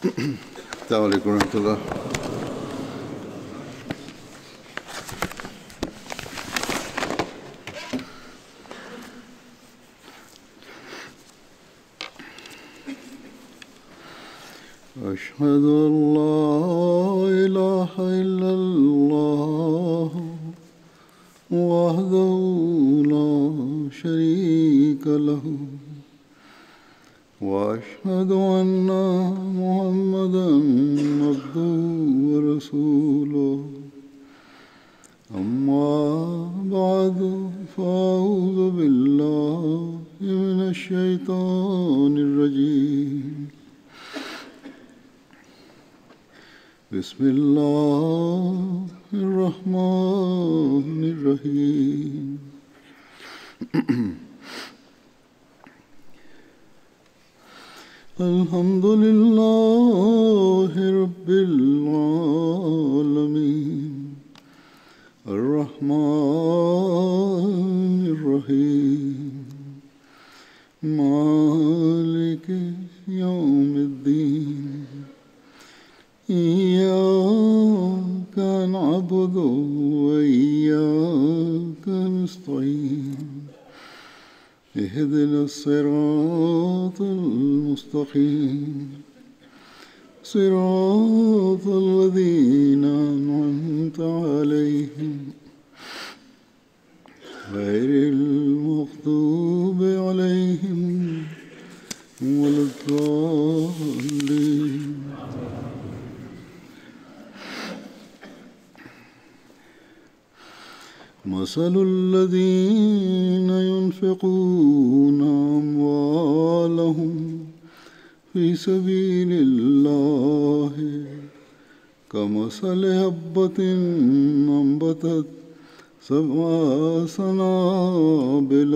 السلام عليكم ورحمة الله. أشهد أن لا إله إلا الله وحده لا شريك له وأشهد أن محمدًا عبده ورسوله أما بعد فأعوذ بالله من الشيطان الرجيم بسم الله الرحمن الرحيم الحمد لله رب العالمين الرحمن الرحيم مالك يوم الدين إياك نعبد وإياك نستعين اهدنا الصراط المستقيم صراط الذين أنعمت عليهم غير المغضوب عليهم ولا الضالين. مثل الذين ينفقون أموالهم في سبيل الله كمثل حبة أنبتت 7 سنابل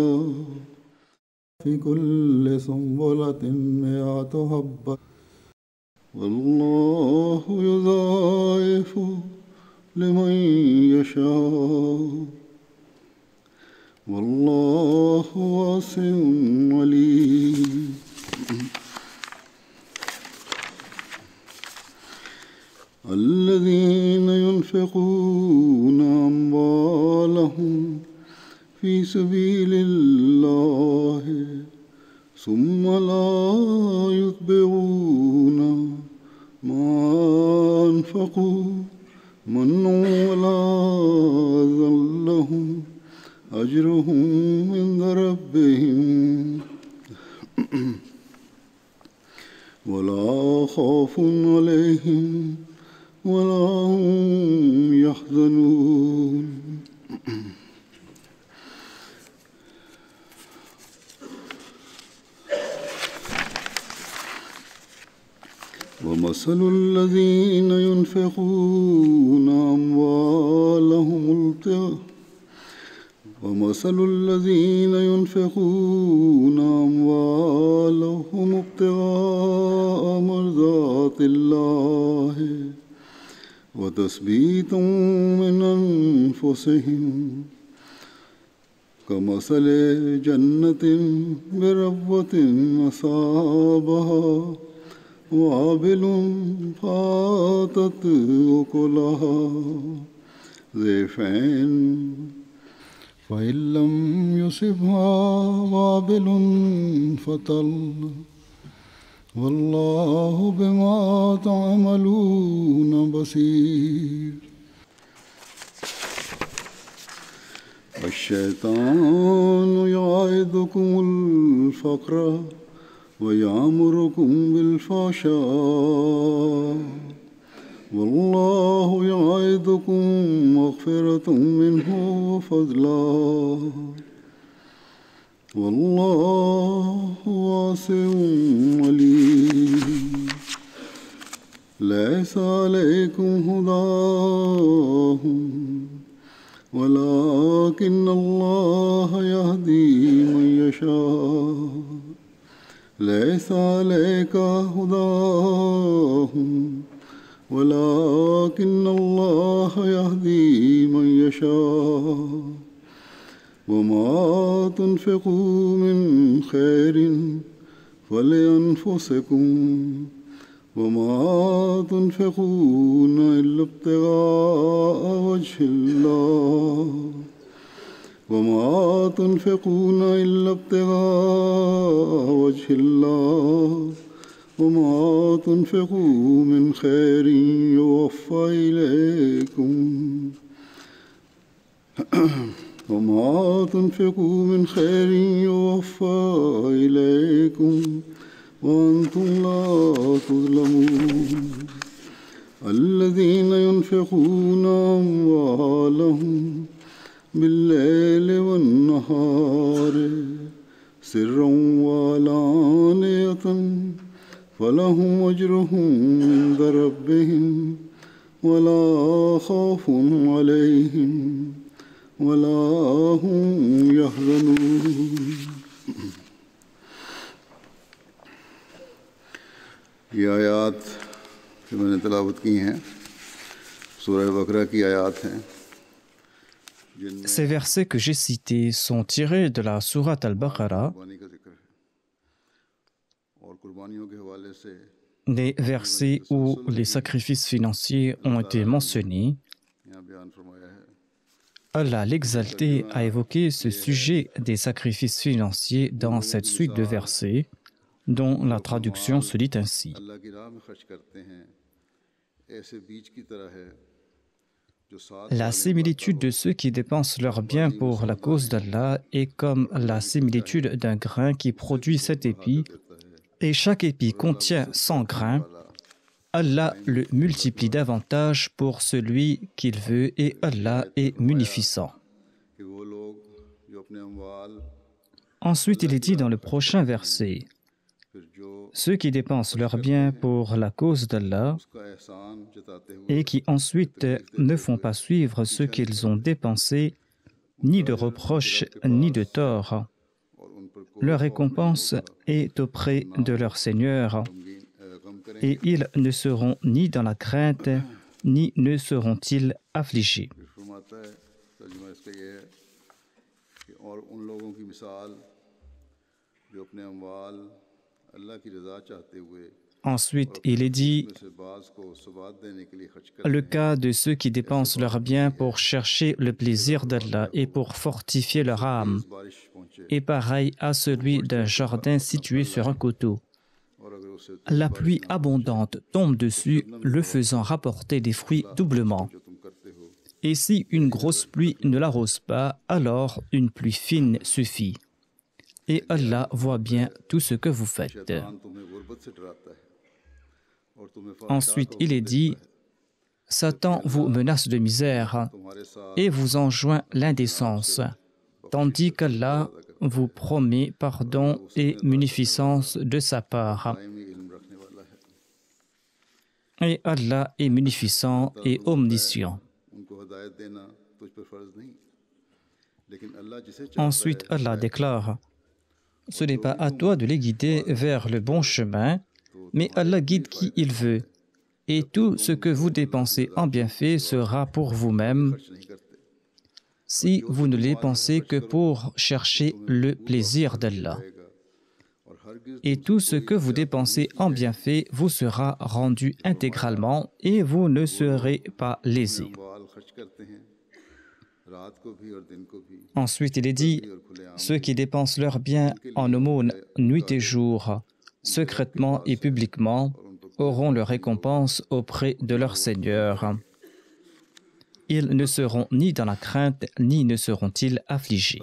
في كل سنبلة 100 حبة والله يضاعف لمن يشاء والله واسع عليم. الذين ينفقون أموالهم في سبيل الله ثم لا يتبعون ما أنفقوا منّا ولا أذى لهم أجرهم عند ربهم ولا خوف عليهم ولا هم يحزنون. ومثل الذين ينفقون أموالهم ابتغاء مرضات الله وتثبيتا من أنفسهم كمثل جنة بربوة أصابها وابل فآتت أكلها ضعفين فإن لم يصبها وابل فطل والله بما تعملون بصير. الشيطان يعدكم الفقر ويأمركم بالفحشاء والله يعدكم مغفرة منه وفضلا والله واسع عليم. ليس عليكم هداهم ولكن الله يهدي من يشاء. ليس عليك هداهم ولكن الله يهدي من يشاء. وما تنفقوا من خير فلأنفسكم وما تنفقون إلا ابتغاء وجه الله وما تنفقون إلا ابتغاء وجه الله وما تنفقوا من خير يوفى إليكم وما تنفقوا من خير يوفى إليكم وأنتم لا تظلمون الذين ينفقون أموالهم بالليل والنهار سرا وعلانية فلهم أجرهم عند ربهم ولا خوف عليهم ولا هم يحزنون ये आयात जो मैंने तिलावत की हैं सूरह बकरा की आयात हैं। Ces versets que j'ai cités sont tirés de la sourate Al-Baqarah, des versets où les sacrifices financiers ont été mentionnés. Allah l'Exalté a évoqué ce sujet des sacrifices financiers dans cette suite de versets, dont la traduction se dit ainsi. La similitude de ceux qui dépensent leurs biens pour la cause d'Allah est comme la similitude d'un grain qui produit 7 épis, et chaque épi contient 100 grains. Allah le multiplie davantage pour celui qu'il veut et Allah est munificent. Ensuite, il est dit dans le prochain verset: ceux qui dépensent leurs biens pour la cause d'Allah et qui ensuite ne font pas suivre ce qu'ils ont dépensé, ni de reproches ni de tort. Leur récompense est auprès de leur Seigneur, et ils ne seront ni dans la crainte, ni ne seront-ils affligés. Ensuite, il est dit le cas de ceux qui dépensent leurs biens pour chercher le plaisir d'Allah et pour fortifier leur âme est pareil à celui d'un jardin situé sur un coteau. La pluie abondante tombe dessus, le faisant rapporter des fruits doublement. Et si une grosse pluie ne l'arrose pas, alors une pluie fine suffit. Et Allah voit bien tout ce que vous faites. Ensuite, il est dit, Satan vous menace de misère et vous enjoint l'indécence, tandis qu'Allah vous promet pardon et munificence de sa part. Et Allah est munificent et omniscient. Ensuite, Allah déclare, ce n'est pas à toi de les guider vers le bon chemin, mais Allah guide qui il veut. Et tout ce que vous dépensez en bienfait sera pour vous-même, si vous ne les pensez que pour chercher le plaisir d'Allah. Et tout ce que vous dépensez en bienfait vous sera rendu intégralement et vous ne serez pas lésés. Ensuite, il est dit, ceux qui dépensent leurs biens en aumône nuit et jour, secrètement et publiquement, auront leur récompense auprès de leur Seigneur. Ils ne seront ni dans la crainte, ni ne seront-ils affligés.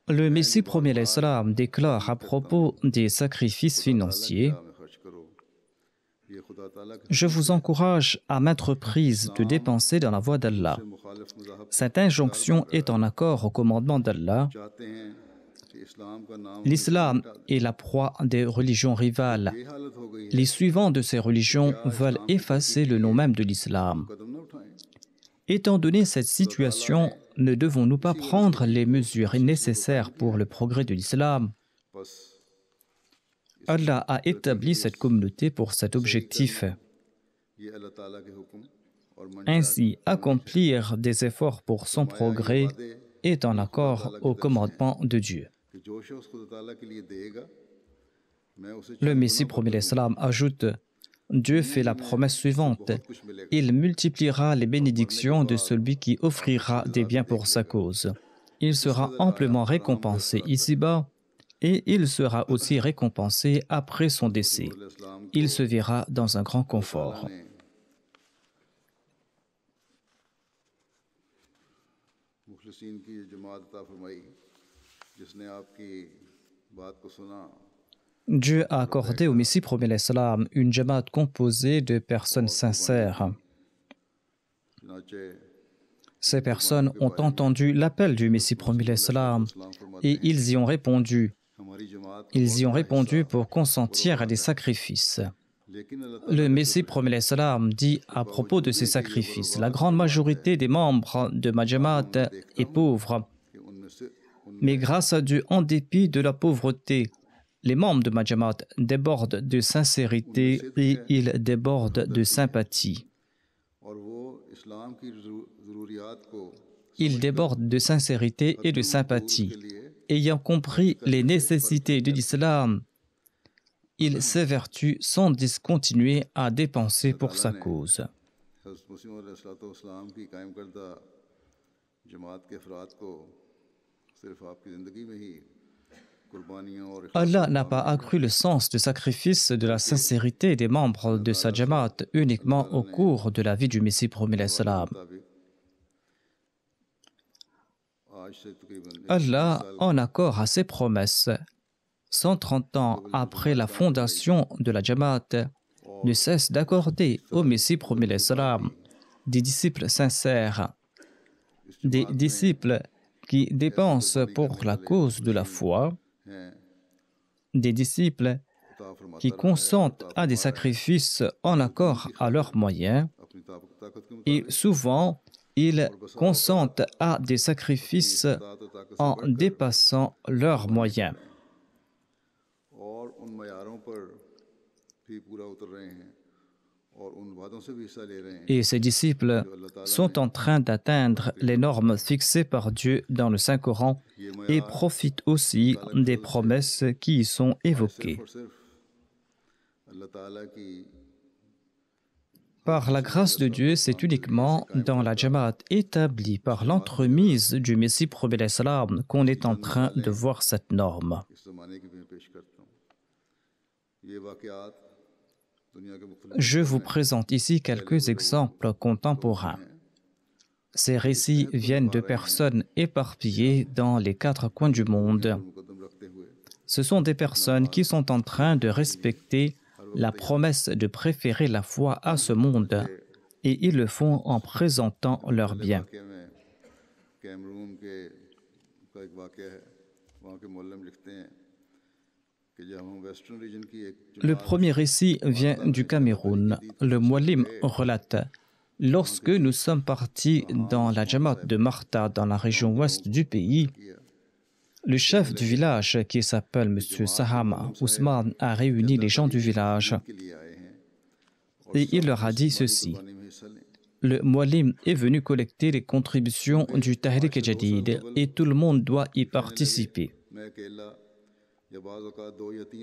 Le Messie premier l'Islam déclare à propos des sacrifices financiers: je vous encourage à maintes reprises de dépenser dans la voie d'Allah. Cette injonction est en accord au commandement d'Allah. L'islam est la proie des religions rivales. Les suivants de ces religions veulent effacer le nom même de l'islam. Étant donné cette situation, ne devons-nous pas prendre les mesures nécessaires pour le progrès de l'islam? Allah a établi cette communauté pour cet objectif. Ainsi, accomplir des efforts pour son progrès est en accord au commandement de Dieu. Le Messie promet l'Islam ajoute: Dieu fait la promesse suivante: il multipliera les bénédictions de celui qui offrira des biens pour sa cause. Il sera amplement récompensé ici-bas et il sera aussi récompensé après son décès. Il se verra dans un grand confort. Dieu a accordé au Messie promet l'Islam une jamaat composée de personnes sincères. Ces personnes ont entendu l'appel du Messie promet l'Islam et ils y ont répondu. Ils y ont répondu pour consentir à des sacrifices. Le Messie promet l'Islam dit à propos de ces sacrifices: la grande majorité des membres de ma jamaat est pauvre. Mais grâce à Dieu, en dépit de la pauvreté, les membres de ma jamaat débordent de sincérité et ils débordent de sympathie. Ils débordent de sincérité et de sympathie. Ayant compris les nécessités de l'islam, ils s'évertuent sans discontinuer à dépenser pour sa cause. Allah n'a pas accru le sens du sacrifice de la sincérité des membres de sa jamaat uniquement au cours de la vie du Messie promet l'Islam. Allah, en accord à ses promesses, 130 ans après la fondation de la jamaat, ne cesse d'accorder au Messie promet l'Islam des disciples sincères, des disciples qui dépensent pour la cause de la foi, des disciples qui consentent à des sacrifices en accord à leurs moyens, et souvent ils consentent à des sacrifices en dépassant leurs moyens. Et ces disciples sont en train d'atteindre les normes fixées par Dieu dans le Saint-Coran et profitent aussi des promesses qui y sont évoquées. Par la grâce de Dieu, c'est uniquement dans la jamaat établie par l'entremise du Messie promet l'Islam qu'on est en train de voir cette norme. Je vous présente ici quelques exemples contemporains. Ces récits viennent de personnes éparpillées dans les 4 coins du monde. Ce sont des personnes qui sont en train de respecter la promesse de préférer la foi à ce monde, et ils le font en présentant leurs biens. Le premier récit vient du Cameroun. Le Mouallim relate: lorsque nous sommes partis dans la jamaat de Marta, dans la région ouest du pays, le chef du village, qui s'appelle M. Saham Ousmane, a réuni les gens du village et il leur a dit ceci: le Mouallim est venu collecter les contributions du Tahrik Jadid et tout le monde doit y participer.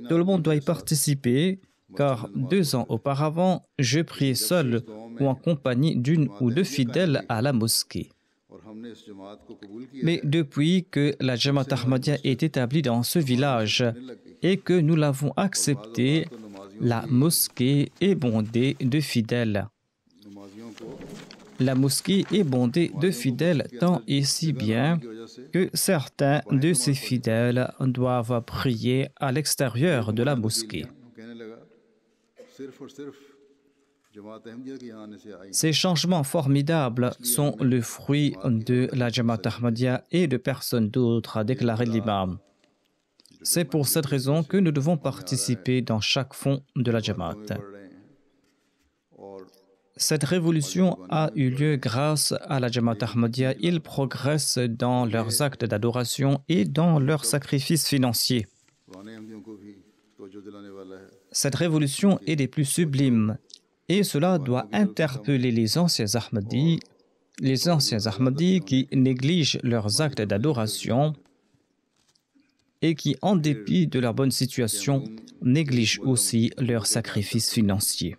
Tout le monde doit y participer, car 2 ans auparavant, je priais seul ou en compagnie d'1 ou 2 fidèles à la mosquée. Mais depuis que la Jamaat Ahmadiyya est établie dans ce village et que nous l'avons acceptée, la mosquée est bondée de fidèles. La mosquée est bondée de fidèles tant et si bien que certains de ces fidèles doivent prier à l'extérieur de la mosquée. Ces changements formidables sont le fruit de la Jamaat Ahmadiyya et de personne d'autre, a déclaré l'imam. C'est pour cette raison que nous devons participer dans chaque fonds de la Jamaat. Cette révolution a eu lieu grâce à la Jamaat Ahmadiyya. Ils progressent dans leurs actes d'adoration et dans leurs sacrifices financiers. Cette révolution est des plus sublimes et cela doit interpeller les anciens Ahmadis les anciens Ahmadis qui négligent leurs actes d'adoration et qui, en dépit de leur bonne situation, négligent aussi leurs sacrifices financiers.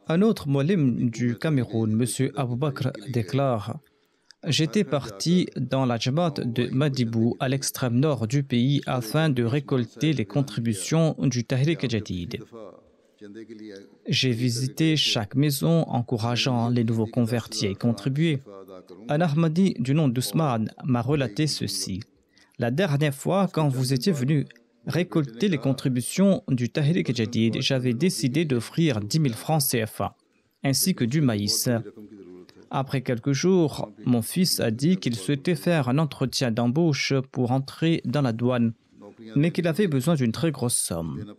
Un autre molim du Cameroun, M. Abou Bakr, déclare: j'étais parti dans la Jamaat de Madibou, à l'extrême nord du pays, afin de récolter les contributions du Tahrik Jadid. J'ai visité chaque maison, encourageant les nouveaux convertis à y contribuer. Un Ahmadi du nom d'Ousmane m'a relaté ceci: la dernière fois, quand vous étiez venu récolter les contributions du Tahrik Jadid, j'avais décidé d'offrir 10 000 francs CFA, ainsi que du maïs. Après quelques jours, mon fils a dit qu'il souhaitait faire un entretien d'embauche pour entrer dans la douane, mais qu'il avait besoin d'une très grosse somme.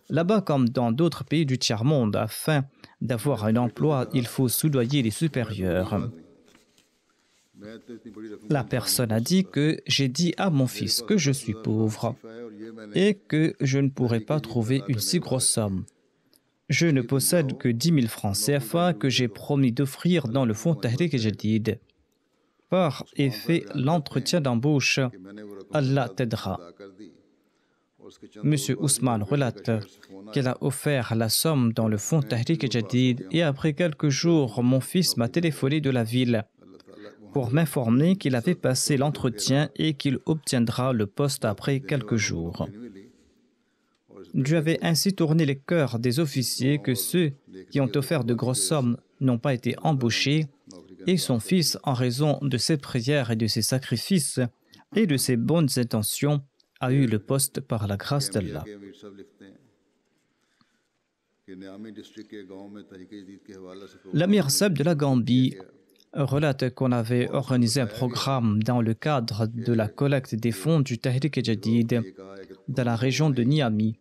Là-bas, comme dans d'autres pays du tiers-monde, afin d'avoir un emploi, il faut soudoyer les supérieurs. La personne a dit que j'ai dit à mon fils que je suis pauvre et que je ne pourrais pas trouver une si grosse somme. Je ne possède que 10 000 francs CFA que j'ai promis d'offrir dans le fonds Tahrik Jadid. Par et fais l'entretien d'embauche. Allah t'aidera. Monsieur Ousmane relate qu'elle a offert la somme dans le fonds Tahrik Jadid et après quelques jours, mon fils m'a téléphoné de la ville pour m'informer qu'il avait passé l'entretien et qu'il obtiendra le poste après quelques jours. Dieu avait ainsi tourné les cœurs des officiers que ceux qui ont offert de grosses sommes n'ont pas été embauchés, et son fils, en raison de ses prières et de ses sacrifices et de ses bonnes intentions, a eu le poste par la grâce d'Allah. L'Amir Seb de la Gambie relate qu'on avait organisé un programme dans le cadre de la collecte des fonds du Tahrik Jadid dans la région de Niamey.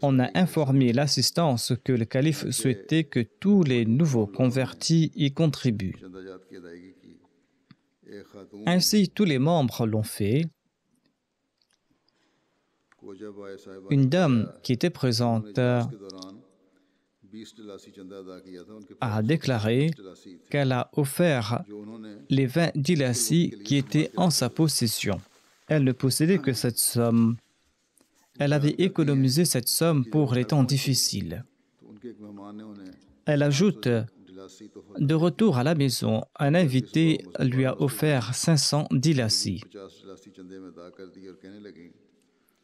On a informé l'assistance que le calife souhaitait que tous les nouveaux convertis y contribuent. Ainsi, tous les membres l'ont fait. Une dame qui était présente a déclaré qu'elle a offert les 20 dilassis qui étaient en sa possession. Elle ne possédait que cette somme. Elle avait économisé cette somme pour les temps difficiles. Elle ajoute: de retour à la maison, un invité lui a offert 500 dilassis.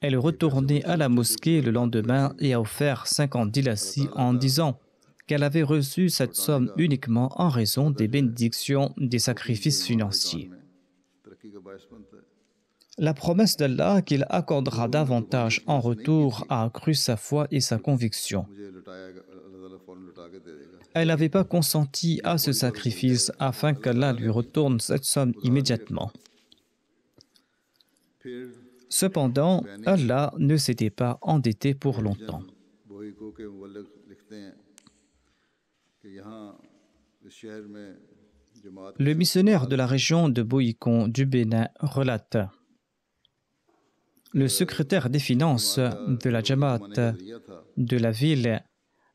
Elle est retournée à la mosquée le lendemain et a offert 50 dilassis en disant qu'elle avait reçu cette somme uniquement en raison des bénédictions des sacrifices financiers. La promesse d'Allah qu'il accordera davantage en retour a accru sa foi et sa conviction. Elle n'avait pas consenti à ce sacrifice afin qu'Allah lui retourne cette somme immédiatement. Cependant, Allah ne s'était pas endetté pour longtemps. Le missionnaire de la région de Boïkon du Bénin relate: le secrétaire des finances de la Jamaat de la ville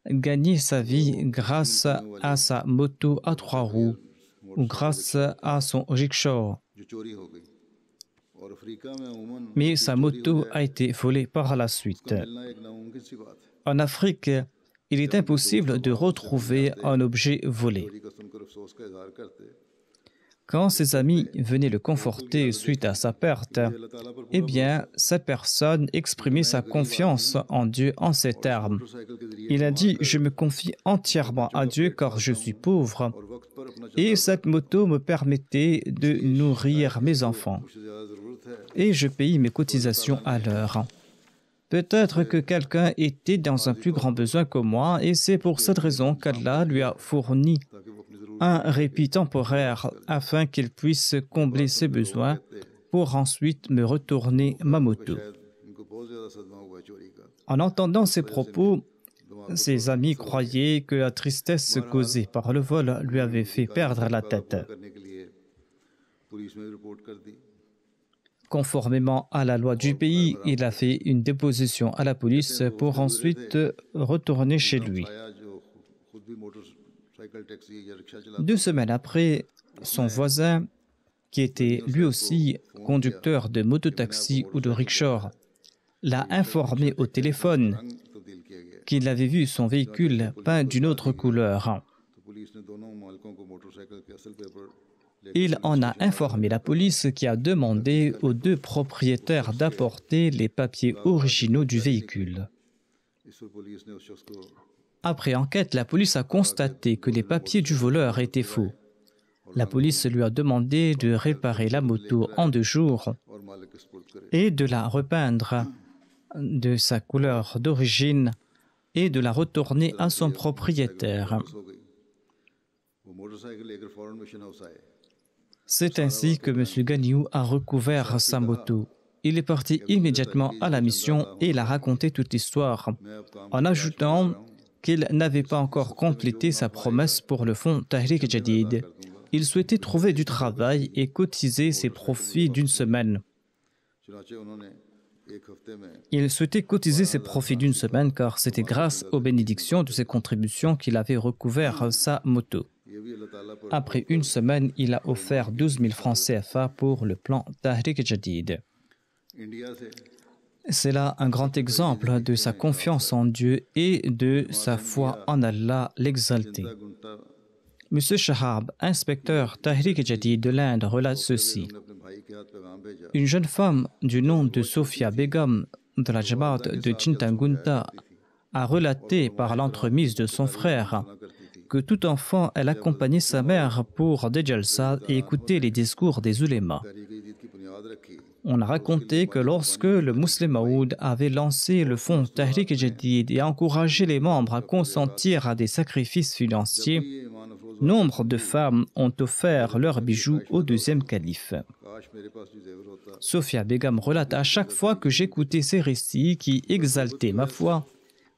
gagnait sa vie grâce à sa moto à 3 roues ou grâce à son rickshaw. Mais sa moto a été volée par la suite. En Afrique, il est impossible de retrouver un objet volé. Quand ses amis venaient le conforter suite à sa perte, eh bien, cette personne exprimait sa confiance en Dieu en ces termes. Il a dit: je me confie entièrement à Dieu car je suis pauvre et cette moto me permettait de nourrir mes enfants. Et je paye mes cotisations à l'heure. Peut-être que quelqu'un était dans un plus grand besoin que moi et c'est pour cette raison qu'Allah lui a fourni un répit temporaire afin qu'il puisse combler ses besoins pour ensuite me retourner ma moto. En entendant ces propos, ses amis croyaient que la tristesse causée par le vol lui avait fait perdre la tête. Conformément à la loi du pays, il a fait une déposition à la police pour ensuite retourner chez lui. 2 semaines après, son voisin, qui était lui aussi conducteur de mototaxi ou de rickshaw, l'a informé au téléphone qu'il avait vu son véhicule peint d'une autre couleur. Il en a informé la police qui a demandé aux 2 propriétaires d'apporter les papiers originaux du véhicule. Après enquête, la police a constaté que les papiers du voleur étaient faux. La police lui a demandé de réparer la moto en 2 jours et de la repeindre de sa couleur d'origine et de la retourner à son propriétaire. C'est ainsi que M. Ganiou a recouvert sa moto. Il est parti immédiatement à la mission et il a raconté toute l'histoire, en ajoutant qu'il n'avait pas encore complété sa promesse pour le fonds Tahrik Jadid. Il souhaitait trouver du travail et cotiser ses profits d'une semaine. Il souhaitait cotiser ses profits d'une semaine car c'était grâce aux bénédictions de ses contributions qu'il avait recouvert sa moto. Après 1 semaine, il a offert 12 000 francs CFA pour le plan Tahrik Jadid. C'est là un grand exemple de sa confiance en Dieu et de sa foi en Allah l'exalté. M. Shahab, inspecteur Tahrik Jadid de l'Inde, relate ceci. Une jeune femme du nom de Sophia Begum de la Jamaat de Chintangunta a relaté par l'entremise de son frère que tout enfant, elle accompagnait sa mère pour des jalsa et écouter les discours des ulémas. On a raconté que lorsque le Muslim Maoud avait lancé le fonds Tahrik Jadid et encouragé les membres à consentir à des sacrifices financiers, nombre de femmes ont offert leurs bijoux au 2e calife. Sophia Begum relate: à chaque fois que j'écoutais ces récits qui exaltaient ma foi,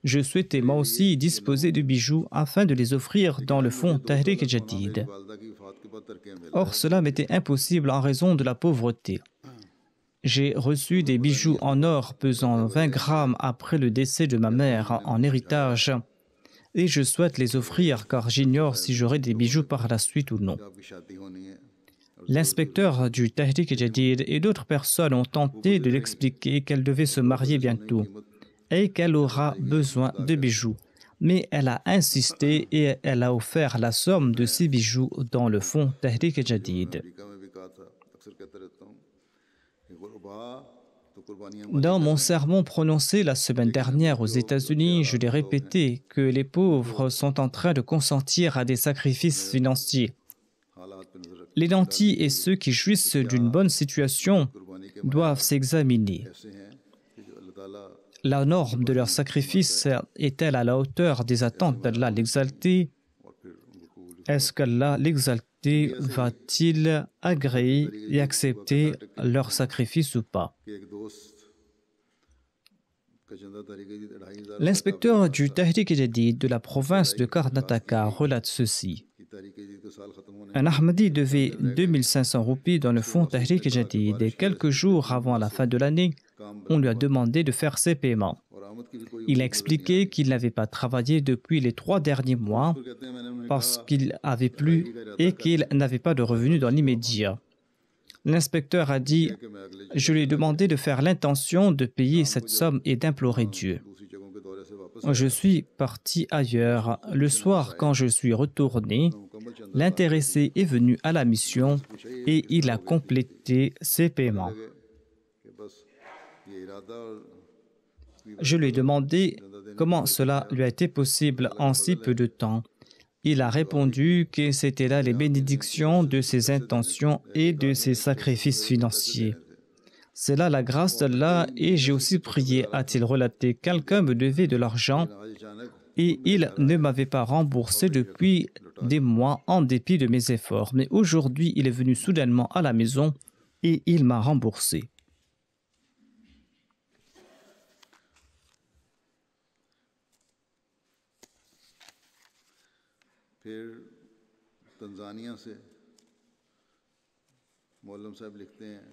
je souhaitais moi aussi disposer de bijoux afin de les offrir dans le fonds Tahrik Jadid. Or, cela m'était impossible en raison de la pauvreté. J'ai reçu des bijoux en or pesant 20 grammes après le décès de ma mère en héritage et je souhaite les offrir car j'ignore si j'aurai des bijoux par la suite ou non. L'inspecteur du Tahrik Jadid et d'autres personnes ont tenté de l'expliquer qu'elle devait se marier bientôt et qu'elle aura besoin de bijoux. Mais elle a insisté et elle a offert la somme de ces bijoux dans le fonds Tahrik Jadid. Dans mon sermon prononcé la semaine dernière aux États-Unis, je l'ai répété que les pauvres sont en train de consentir à des sacrifices financiers. Les nantis et ceux qui jouissent d'une bonne situation doivent s'examiner. La norme de leur sacrifice est-elle à la hauteur des attentes d'Allah l'exalté? Est-ce qu'Allah l'exalté va-t-il agréer et accepter leur sacrifice ou pas? L'inspecteur du Tahrik Jadid de la province de Karnataka relate ceci. Un Ahmadi devait 2500 roupies dans le fonds Tahrik Jadid et quelques jours avant la fin de l'année, on lui a demandé de faire ses paiements. Il a expliqué qu'il n'avait pas travaillé depuis les 3 derniers mois parce qu'il avait plu et qu'il n'avait pas de revenus dans l'immédiat. L'inspecteur a dit « Je lui ai demandé de faire l'intention de payer cette somme et d'implorer Dieu. » Je suis parti ailleurs. Le soir, quand je suis retourné, l'intéressé est venu à la mission et il a complété ses paiements. Je lui ai demandé comment cela lui a été possible en si peu de temps. Il a répondu que c'était là les bénédictions de ses intentions et de ses sacrifices financiers. C'est là la grâce d'Allah et j'ai aussi prié, a-t-il relaté. Quelqu'un me devait de l'argent et il ne m'avait pas remboursé depuis des mois en dépit de mes efforts. Mais aujourd'hui, il est venu soudainement à la maison et il m'a remboursé. Tanzania से मौलम साहब लिखते हैं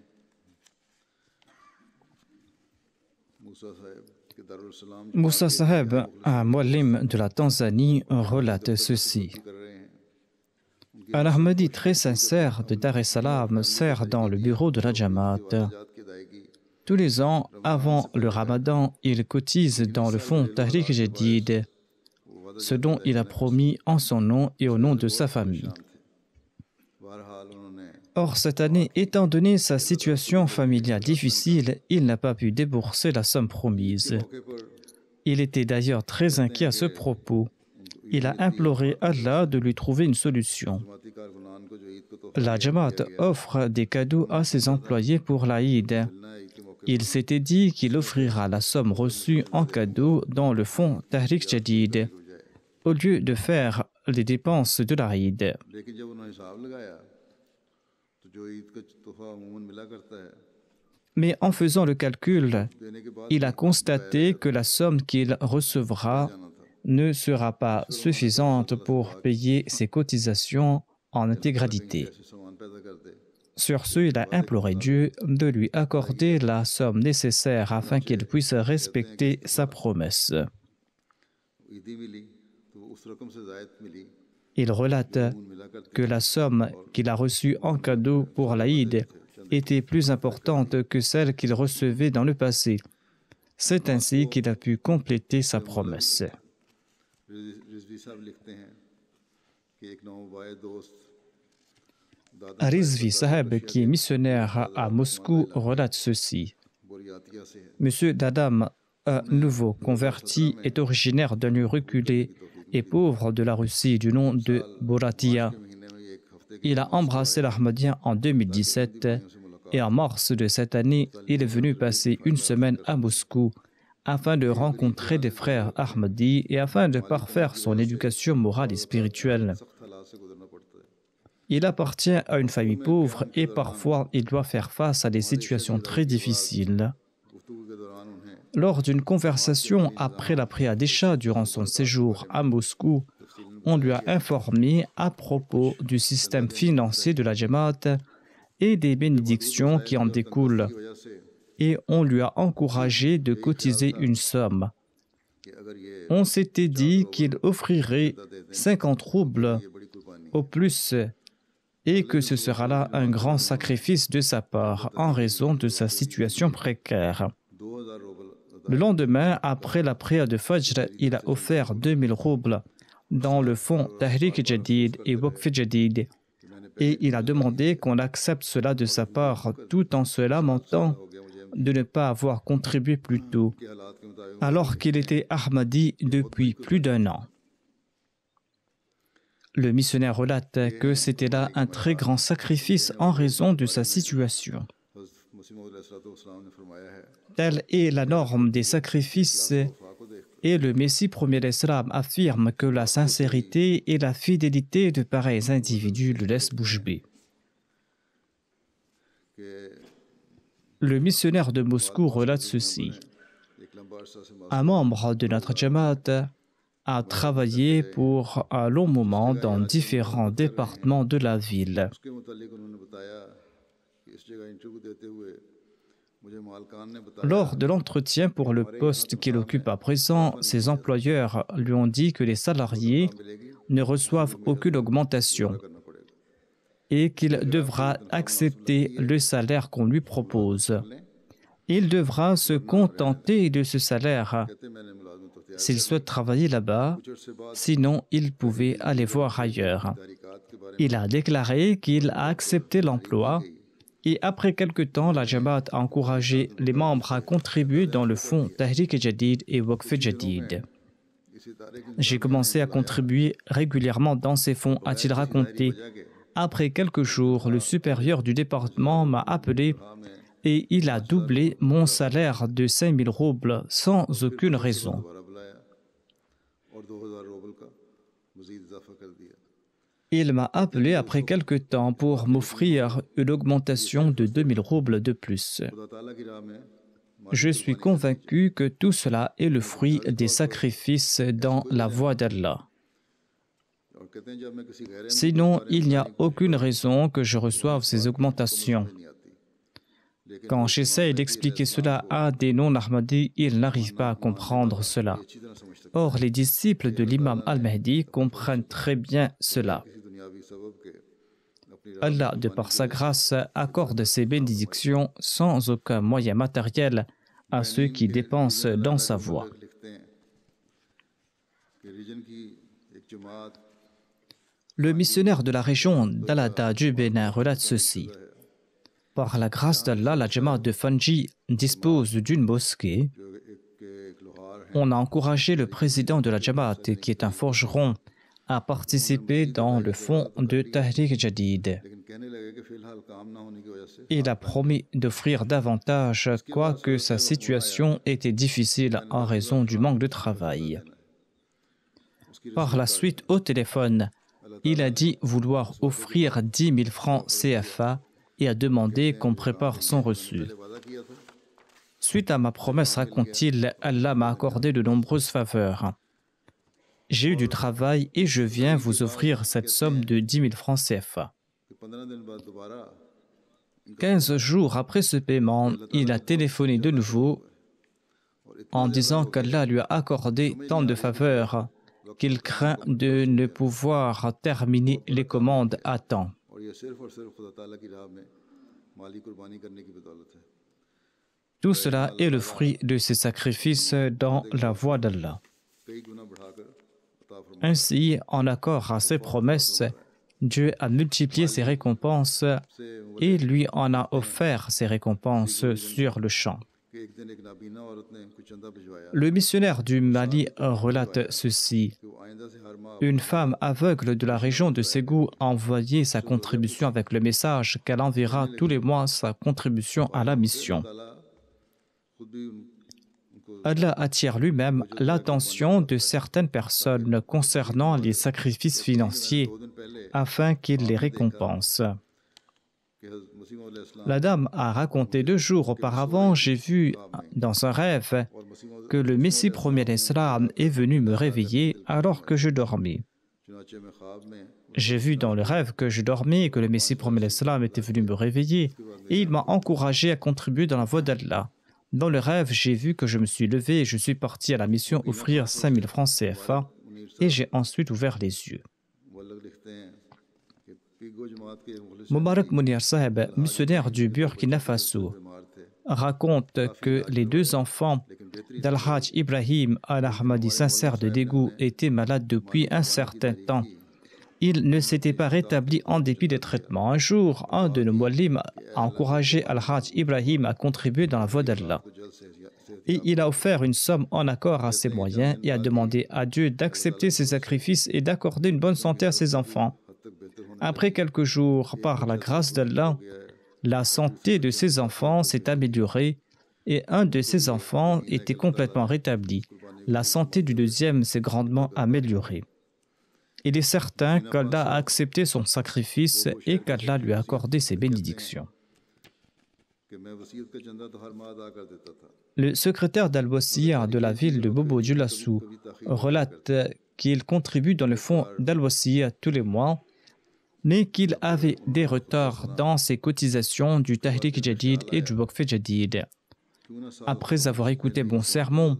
Moussa Saheb, un muallim de la Tanzanie, relate ceci. Un Ahmadi très sincère de Dar es Salaam sert dans le bureau de la Jamaat. Tous les ans, avant le Ramadan, il cotise dans le fonds Tahrik Jadid, ce dont il a promis en son nom et au nom de sa famille. Or, cette année, étant donné sa situation familiale difficile, il n'a pas pu débourser la somme promise. Il était d'ailleurs très inquiet à ce propos. Il a imploré Allah de lui trouver une solution. La Jamaat offre des cadeaux à ses employés pour l'Aïd. Il s'était dit qu'il offrira la somme reçue en cadeau dans le fonds Tahrik Jadid, au lieu de faire les dépenses de l'Aïd. Mais en faisant le calcul, il a constaté que la somme qu'il recevra ne sera pas suffisante pour payer ses cotisations en intégralité. Sur ce, il a imploré Dieu de lui accorder la somme nécessaire afin qu'il puisse respecter sa promesse. Il relate que la somme qu'il a reçue en cadeau pour l'Aïd était plus importante que celle qu'il recevait dans le passé. C'est ainsi qu'il a pu compléter sa promesse. Rizvi Saheb, qui est missionnaire à Moscou, relate ceci. Monsieur Dadam, un nouveau converti, est originaire d'un lieu reculé et pauvre de la Russie du nom de Buratia. Il a embrassé l'Ahmadiyya en 2017 et en mars de cette année, il est venu passer une semaine à Moscou afin de rencontrer des frères Ahmadis et afin de parfaire son éducation morale et spirituelle. Il appartient à une famille pauvre et parfois il doit faire face à des situations très difficiles. Lors d'une conversation après la prière d'Isha durant son séjour à Moscou, on lui a informé à propos du système financier de la Jamaat et des bénédictions qui en découlent, et on lui a encouragé de cotiser une somme. On s'était dit qu'il offrirait 50 roubles au plus et que ce sera là un grand sacrifice de sa part en raison de sa situation précaire. Le lendemain, après la prière de Fajr, il a offert 2000 roubles dans le fonds Tahrik Jadid et Waqf Jadid et il a demandé qu'on accepte cela de sa part tout en se lamentant de ne pas avoir contribué plus tôt, alors qu'il était Ahmadi depuis plus d'1 an. Le missionnaire relate que c'était là un très grand sacrifice en raison de sa situation. Telle est la norme des sacrifices et le Messie premier d'Islam affirme que la sincérité et la fidélité de pareils individus le laissent bouche bée. Le missionnaire de Moscou relate ceci. Un membre de notre Jamaat a travaillé pour un long moment dans différents départements de la ville. Lors de l'entretien pour le poste qu'il occupe à présent, ses employeurs lui ont dit que les salariés ne reçoivent aucune augmentation et qu'il devra accepter le salaire qu'on lui propose. Il devra se contenter de ce salaire s'il souhaite travailler là-bas, sinon il pouvait aller voir ailleurs. Il a déclaré qu'il a accepté l'emploi et après quelque temps, la Jamaat a encouragé les membres à contribuer dans le fonds Tahrik Jadid et Waqf Jadid. J'ai commencé à contribuer régulièrement dans ces fonds, a-t-il raconté. Après quelques jours, le supérieur du département m'a appelé et il a doublé mon salaire de 5000 roubles sans aucune raison. Il m'a appelé après quelque temps pour m'offrir une augmentation de 2000 roubles de plus. Je suis convaincu que tout cela est le fruit des sacrifices dans la voie d'Allah. Sinon, il n'y a aucune raison que je reçoive ces augmentations. Quand j'essaie d'expliquer cela à des non-Ahmadis, ils n'arrivent pas à comprendre cela. Or, les disciples de l'imam al-Mahdi comprennent très bien cela. Allah, de par sa grâce, accorde ses bénédictions sans aucun moyen matériel à ceux qui dépensent dans sa voie. Le missionnaire de la région d'Al-Adha du Bénin relate ceci. Par la grâce d'Allah, la Jamaat de Fanji dispose d'une mosquée. On a encouragé le président de la Jamaat, qui est un forgeron, à participer dans le fonds de Tahrik Jadid. Il a promis d'offrir davantage, quoique sa situation était difficile en raison du manque de travail. Par la suite, au téléphone, il a dit vouloir offrir 10 000 francs CFA et a demandé qu'on prépare son reçu. Suite à ma promesse, raconte-t-il, Allah m'a accordé de nombreuses faveurs. J'ai eu du travail et je viens vous offrir cette somme de 10 000 francs CFA. 15 jours après ce paiement, il a téléphoné de nouveau en disant qu'Allah lui a accordé tant de faveurs qu'il craint de ne pouvoir terminer les commandes à temps. Tout cela est le fruit de ses sacrifices dans la voie d'Allah. Ainsi, en accord à ses promesses, Dieu a multiplié ses récompenses et lui en a offert ses récompenses sur le champ. Le missionnaire du Mali relate ceci. Une femme aveugle de la région de Ségou a envoyé sa contribution avec le message qu'elle enverra tous les mois sa contribution à la mission. Allah attire lui-même l'attention de certaines personnes concernant les sacrifices financiers afin qu'il les récompense. La dame a raconté 2 jours auparavant, j'ai vu dans un rêve que le Messie premier d'Islam est venu me réveiller alors que je dormais. J'ai vu dans le rêve que je dormais et que le Messie premier d'Islam était venu me réveiller et il m'a encouragé à contribuer dans la voie d'Allah. Dans le rêve, j'ai vu que je me suis levé et je suis parti à la mission offrir 5 000 francs CFA et j'ai ensuite ouvert les yeux. Mubarak Munir Saheb, missionnaire du Burkina Faso, raconte que les 2 enfants d'Al-Hajj Ibrahim Al-Ahmadi, sincère de dégoût, étaient malades depuis un certain temps. Ils ne s'étaient pas rétablis en dépit des traitements. Un jour, un de nos muallim a encouragé Al-Hajj Ibrahim à contribuer dans la voie d'Allah. Et il a offert une somme en accord à ses moyens et a demandé à Dieu d'accepter ses sacrifices et d'accorder une bonne santé à ses enfants. Après quelques jours, par la grâce d'Allah, la santé de ses enfants s'est améliorée et un de ses enfants était complètement rétabli. La santé du deuxième s'est grandement améliorée. Il est certain qu'Allah a accepté son sacrifice et qu'Allah lui a accordé ses bénédictions. Le secrétaire d'Al-Wasiyya de la ville de Bobo Dioulassou relate qu'il contribue dans le fonds d'Al-Wasiyya tous les mois, mais qu'il avait des retards dans ses cotisations du Tahrik Jadid et du Waqf Jadid. Après avoir écouté mon sermon,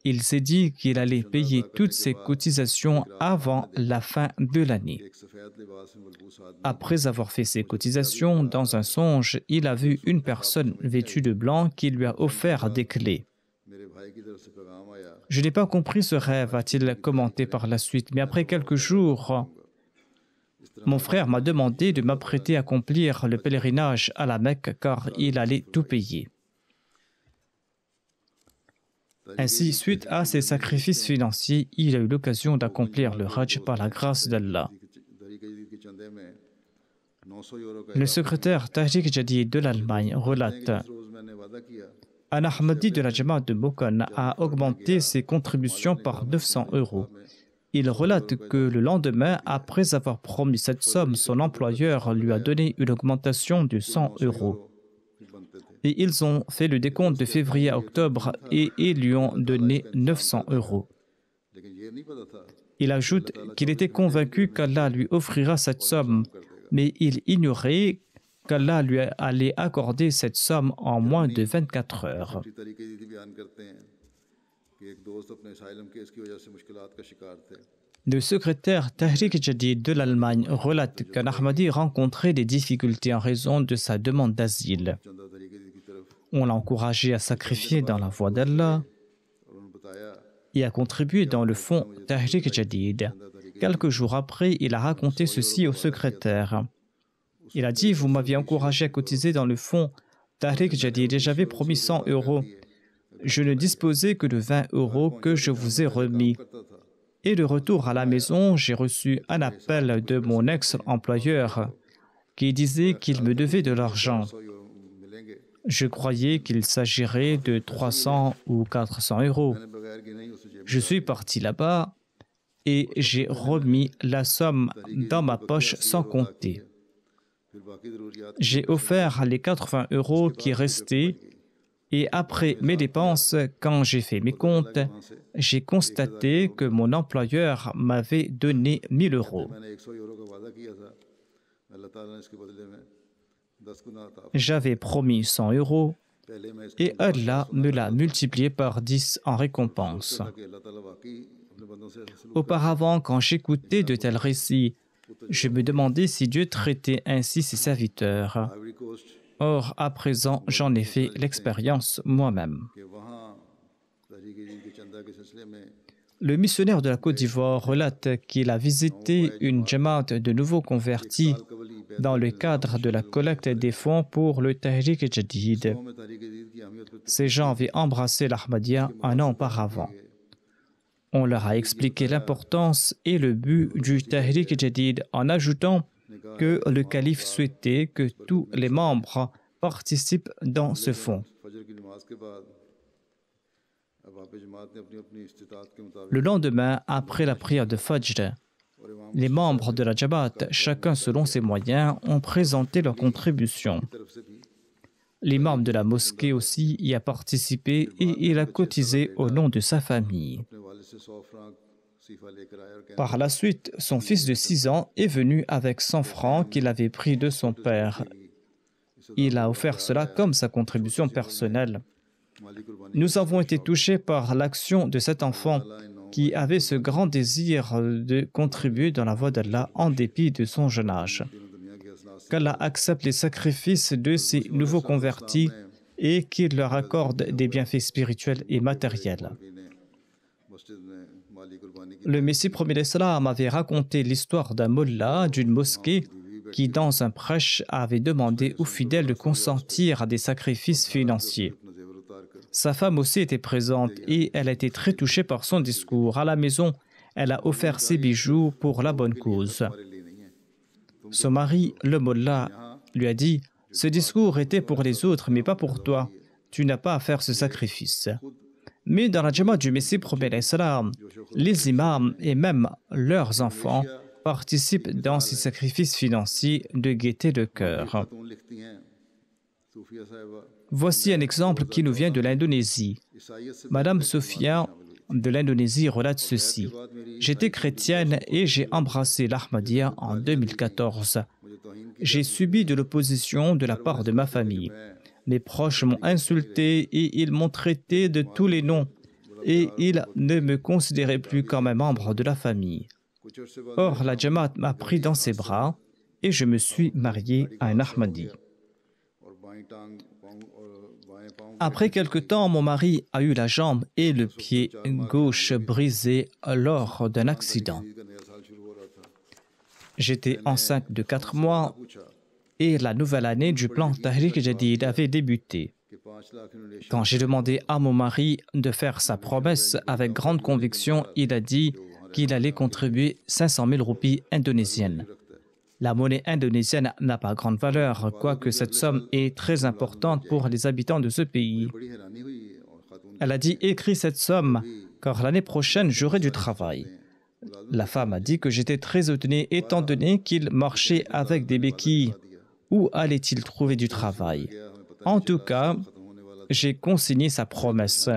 il s'est dit qu'il allait payer toutes ses cotisations avant la fin de l'année. Après avoir fait ses cotisations, dans un songe, il a vu une personne vêtue de blanc qui lui a offert des clés. Je n'ai pas compris ce rêve, a-t-il commenté par la suite, mais après quelques jours, mon frère m'a demandé de m'apprêter à accomplir le pèlerinage à la Mecque car il allait tout payer. Ainsi, suite à ses sacrifices financiers, il a eu l'occasion d'accomplir le Hajj par la grâce d'Allah. Le secrétaire Tahrik Jadid de l'Allemagne relate: un Ahmadi de la Jamaat de Bokan a augmenté ses contributions par 900 €. Il relate que le lendemain, après avoir promis cette somme, son employeur lui a donné une augmentation de 100 €. Et ils ont fait le décompte de février à octobre et ils lui ont donné 900 €. Il ajoute qu'il était convaincu qu'Allah lui offrira cette somme, mais il ignorait qu'Allah lui allait accorder cette somme en moins de 24 heures. Le secrétaire Tahrik Jadid de l'Allemagne relate qu'un Ahmadi rencontrait des difficultés en raison de sa demande d'asile. On l'a encouragé à sacrifier dans la voie d'Allah et à contribuer dans le fonds Tahrik Jadid. Quelques jours après, il a raconté ceci au secrétaire. Il a dit « Vous m'aviez encouragé à cotiser dans le fonds Tahrik Jadid et j'avais promis 100 €. Je ne disposais que de 20 € que je vous ai remis. Et de retour à la maison, j'ai reçu un appel de mon ex-employeur qui disait qu'il me devait de l'argent. Je croyais qu'il s'agirait de 300 ou 400 €. Je suis parti là-bas et j'ai remis la somme dans ma poche sans compter. J'ai offert les 80 € qui restaient et après mes dépenses, quand j'ai fait mes comptes, j'ai constaté que mon employeur m'avait donné 1000 €. J'avais promis 100 € et Allah me l'a multiplié par 10 en récompense. Auparavant, quand j'écoutais de tels récits, je me demandais si Dieu traitait ainsi ses serviteurs. Or, à présent, j'en ai fait l'expérience moi-même. Le missionnaire de la Côte d'Ivoire relate qu'il a visité une jamaat de nouveaux convertis dans le cadre de la collecte des fonds pour le Tahrik Jadid. Ces gens avaient embrassé l'Ahmadiyya un an auparavant. On leur a expliqué l'importance et le but du Tahrik Jadid en ajoutant que le calife souhaitait que tous les membres participent dans ce fonds. Le lendemain, après la prière de Fajr, les membres de la Jamaat, chacun selon ses moyens, ont présenté leur contribution. L'imam de la mosquée aussi y a participé et il a cotisé au nom de sa famille. Par la suite, son fils de 6 ans est venu avec 100 francs qu'il avait pris de son père. Il a offert cela comme sa contribution personnelle. Nous avons été touchés par l'action de cet enfant qui avait ce grand désir de contribuer dans la voie d'Allah en dépit de son jeune âge. Qu'Allah accepte les sacrifices de ces nouveaux convertis et qu'il leur accorde des bienfaits spirituels et matériels. Le Messie premier d'Islam avait raconté l'histoire d'un mollah d'une mosquée qui, dans un prêche, avait demandé aux fidèles de consentir à des sacrifices financiers. Sa femme aussi était présente et elle a été très touchée par son discours. À la maison, elle a offert ses bijoux pour la bonne cause. Son mari, le mollah, lui a dit « Ce discours était pour les autres, mais pas pour toi. Tu n'as pas à faire ce sacrifice. » Mais dans la Jamaat du Messie premier d'Islam, les imams et même leurs enfants participent dans ces sacrifices financiers de gaieté de cœur. Voici un exemple qui nous vient de l'Indonésie. Madame Sophia de l'Indonésie relate ceci. J'étais chrétienne et j'ai embrassé l'Ahmadiyya en 2014. J'ai subi de l'opposition de la part de ma famille. Mes proches m'ont insulté et ils m'ont traité de tous les noms et ils ne me considéraient plus comme un membre de la famille. Or, la Jamaat m'a pris dans ses bras et je me suis marié à un Ahmadi. Après quelque temps, mon mari a eu la jambe et le pied gauche brisé lors d'un accident. J'étais enceinte de 4 mois et la nouvelle année du plan Tahrik Jadid avait débuté. Quand j'ai demandé à mon mari de faire sa promesse avec grande conviction, il a dit qu'il allait contribuer 500 000 roupies indonésiennes. La monnaie indonésienne n'a pas grande valeur, quoique cette somme est très importante pour les habitants de ce pays. Elle a dit « Écris cette somme, car l'année prochaine, j'aurai du travail. » La femme a dit que j'étais très étonné étant donné qu'il marchait avec des béquilles. Où allait-il trouver du travail? En tout cas, j'ai consigné sa promesse.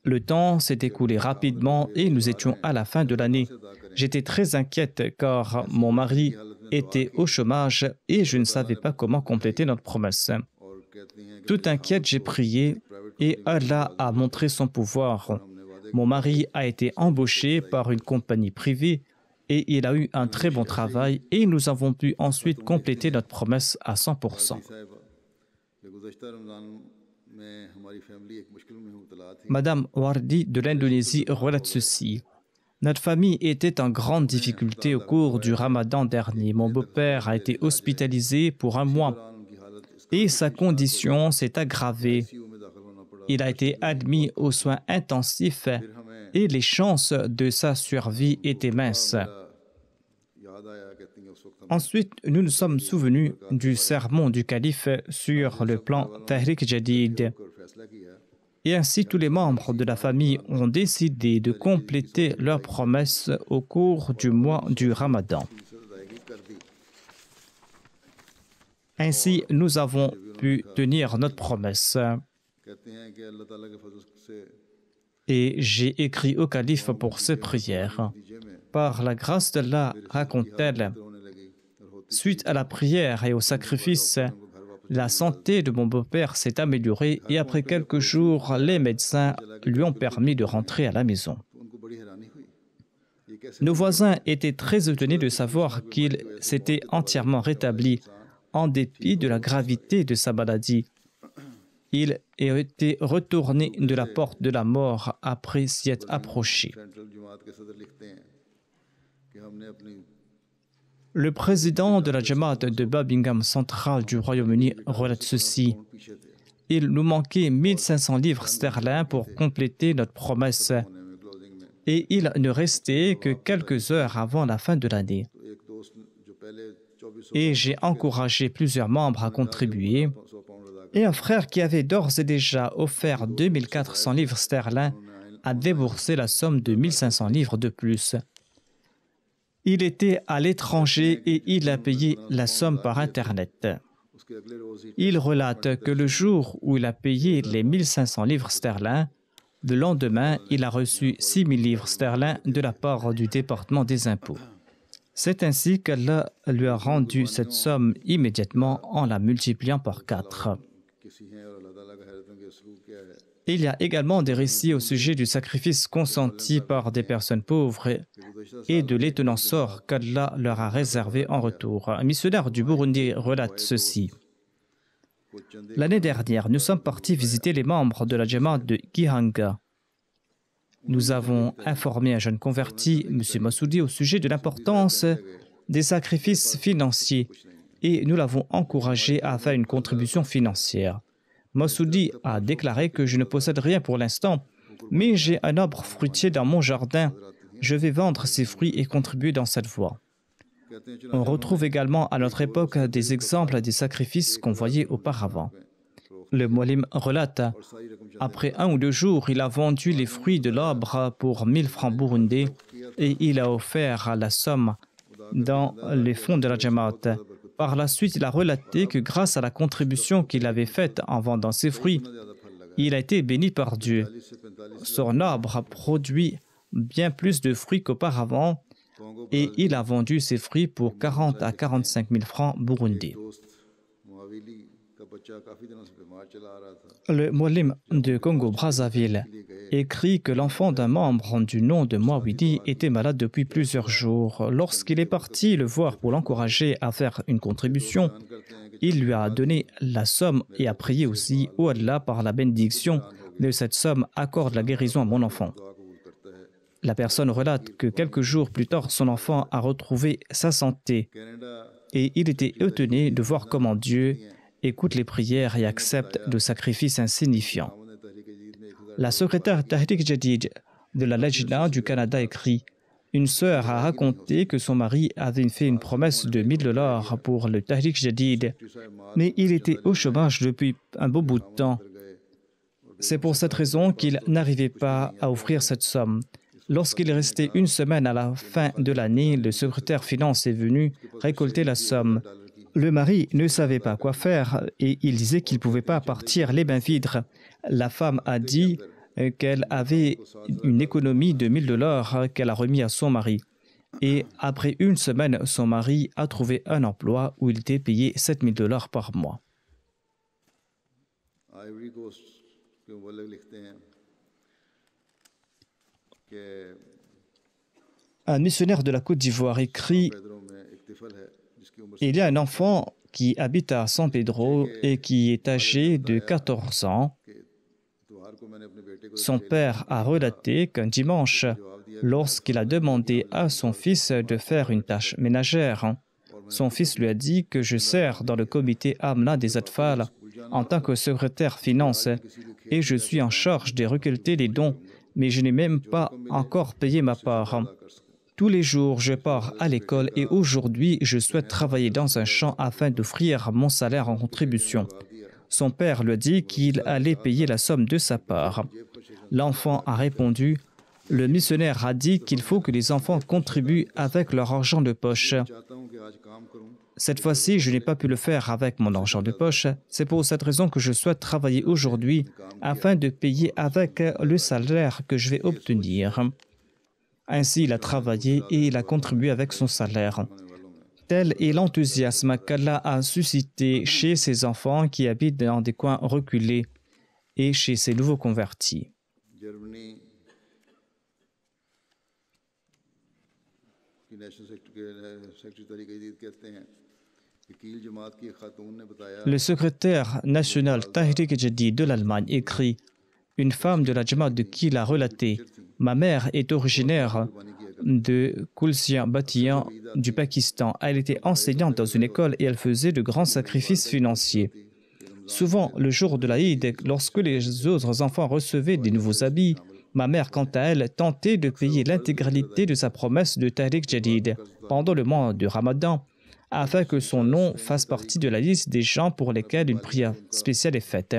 Le temps s'est écoulé rapidement et nous étions à la fin de l'année. J'étais très inquiète car mon mari était au chômage et je ne savais pas comment compléter notre promesse. Tout inquiète, j'ai prié et Allah a montré son pouvoir. Mon mari a été embauché par une compagnie privée et il a eu un très bon travail et nous avons pu ensuite compléter notre promesse à 100%. Madame Wardi de l'Indonésie relate ceci. Notre famille était en grande difficulté au cours du Ramadan dernier. Mon beau-père a été hospitalisé pour un mois et sa condition s'est aggravée. Il a été admis aux soins intensifs et les chances de sa survie étaient minces. Ensuite, nous nous sommes souvenus du sermon du calife sur le plan Tahrik Jadid. Et ainsi, tous les membres de la famille ont décidé de compléter leurs promesses au cours du mois du Ramadan. Ainsi, nous avons pu tenir notre promesse. Et j'ai écrit au calife pour ses prières. Par la grâce d'Allah, raconte-t-elle, suite à la prière et au sacrifice, la santé de mon beau-père s'est améliorée et après quelques jours, les médecins lui ont permis de rentrer à la maison. Nos voisins étaient très étonnés de savoir qu'il s'était entièrement rétabli en dépit de la gravité de sa maladie. Il était retourné de la porte de la mort après s'y être approché. Le président de la Jamaat de Birmingham Central du Royaume-Uni relate ceci. Il nous manquait 1500 livres sterling pour compléter notre promesse et il ne restait que quelques heures avant la fin de l'année. Et j'ai encouragé plusieurs membres à contribuer. Et un frère qui avait d'ores et déjà offert 2400 livres sterling a déboursé la somme de 1500 livres de plus. Il était à l'étranger et il a payé la somme par Internet. Il relate que le jour où il a payé les 1500 livres sterling, le lendemain, il a reçu 6000 livres sterling de la part du département des impôts. C'est ainsi qu'Allah lui a rendu cette somme immédiatement en la multipliant par 4. Il y a également des récits au sujet du sacrifice consenti par des personnes pauvres et de l'étonnant sort qu'Allah leur a réservé en retour. Un missionnaire du Burundi relate ceci. L'année dernière, nous sommes partis visiter les membres de la Jamaat de Gihanga. Nous avons informé un jeune converti, M. Massoudi, au sujet de l'importance des sacrifices financiers et nous l'avons encouragé à faire une contribution financière. Massoudi a déclaré que je ne possède rien pour l'instant, mais j'ai un arbre fruitier dans mon jardin. Je vais vendre ces fruits et contribuer dans cette voie. On retrouve également à notre époque des exemples des sacrifices qu'on voyait auparavant. Le Moualim relate, après 1 ou 2 jours, il a vendu les fruits de l'arbre pour 1000 francs burundais et il a offert la somme dans les fonds de la Jamaat. Par la suite, il a relaté que grâce à la contribution qu'il avait faite en vendant ses fruits, il a été béni par Dieu. Son arbre a produit bien plus de fruits qu'auparavant et il a vendu ses fruits pour 40 à 45 000 francs burundais. Le Moualim de Congo-Brazzaville écrit que l'enfant d'un membre du nom de Mouawidi était malade depuis plusieurs jours. Lorsqu'il est parti le voir pour l'encourager à faire une contribution, il lui a donné la somme et a prié aussi, « Oh Allah, par la bénédiction de cette somme, accorde la guérison à mon enfant. » La personne relate que quelques jours plus tard, son enfant a retrouvé sa santé et il était étonné de voir comment Dieu écoute les prières et accepte le sacrifice insignifiant. La secrétaire Tahrik Jadid de la Lajna du Canada écrit « Une sœur a raconté que son mari avait fait une promesse de $1000 pour le Tahrik Jadid, mais il était au chômage depuis un beau bout de temps. C'est pour cette raison qu'il n'arrivait pas à offrir cette somme. Lorsqu'il restait 1 semaine à la fin de l'année, le secrétaire finance est venu récolter la somme. Le mari ne savait pas quoi faire et il disait qu'il ne pouvait pas partir les mains vides. La femme a dit qu'elle avait une économie de $1000 qu'elle a remis à son mari. Et après 1 semaine, son mari a trouvé un emploi où il était payé $7000 par mois. Un missionnaire de la Côte d'Ivoire écrit « Il y a un enfant qui habite à San Pedro et qui est âgé de 14 ans. Son père a relaté qu'un dimanche, lorsqu'il a demandé à son fils de faire une tâche ménagère, son fils lui a dit que je sers dans le comité Amna des Atfal en tant que secrétaire finance et je suis en charge de récolter les dons, mais je n'ai même pas encore payé ma part. Tous les jours, je pars à l'école et aujourd'hui, je souhaite travailler dans un champ afin d'offrir mon salaire en contribution. » Son père lui a dit qu'il allait payer la somme de sa part. L'enfant a répondu « Le missionnaire a dit qu'il faut que les enfants contribuent avec leur argent de poche. Cette fois-ci, je n'ai pas pu le faire avec mon argent de poche. C'est pour cette raison que je souhaite travailler aujourd'hui afin de payer avec le salaire que je vais obtenir. » Ainsi, il a travaillé et il a contribué avec son salaire. Tel est l'enthousiasme qu'Allah a suscité chez ses enfants qui habitent dans des coins reculés et chez ses nouveaux convertis. Le secrétaire national Tahrik Jadid de l'Allemagne écrit « Une femme de la Jamaat de Kiel a relaté « Ma mère est originaire de Kulsia Batiyan du Pakistan. Elle était enseignante dans une école et elle faisait de grands sacrifices financiers. Souvent, le jour de l'Aïd, lorsque les autres enfants recevaient des nouveaux habits, ma mère, quant à elle, tentait de payer l'intégralité de sa promesse de Tahrik Jadid pendant le mois de Ramadan, afin que son nom fasse partie de la liste des gens pour lesquels une prière spéciale est faite.